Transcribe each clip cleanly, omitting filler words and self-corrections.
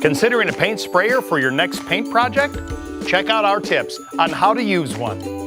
Considering a paint sprayer for your next paint project? Check out our tips on how to use one.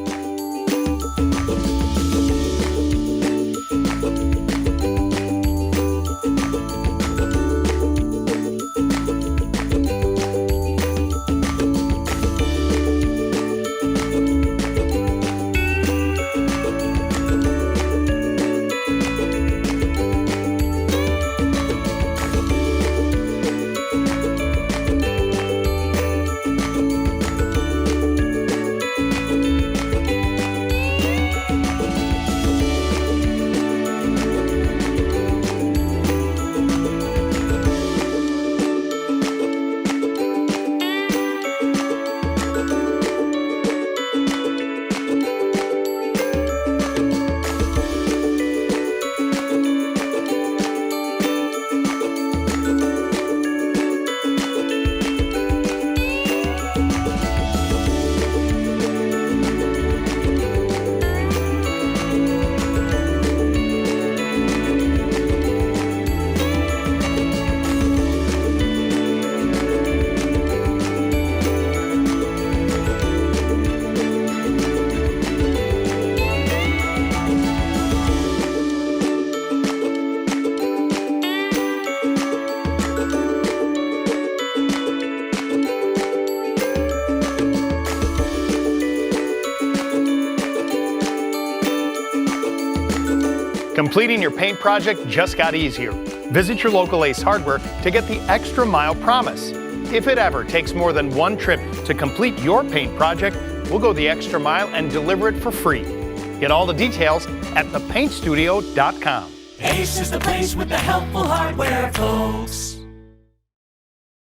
Completing your paint project just got easier. Visit your local Ace Hardware to get the extra mile promise. If it ever takes more than one trip to complete your paint project, we'll go the extra mile and deliver it for free. Get all the details at thepaintstudio.com. Ace is the place with the helpful hardware, folks.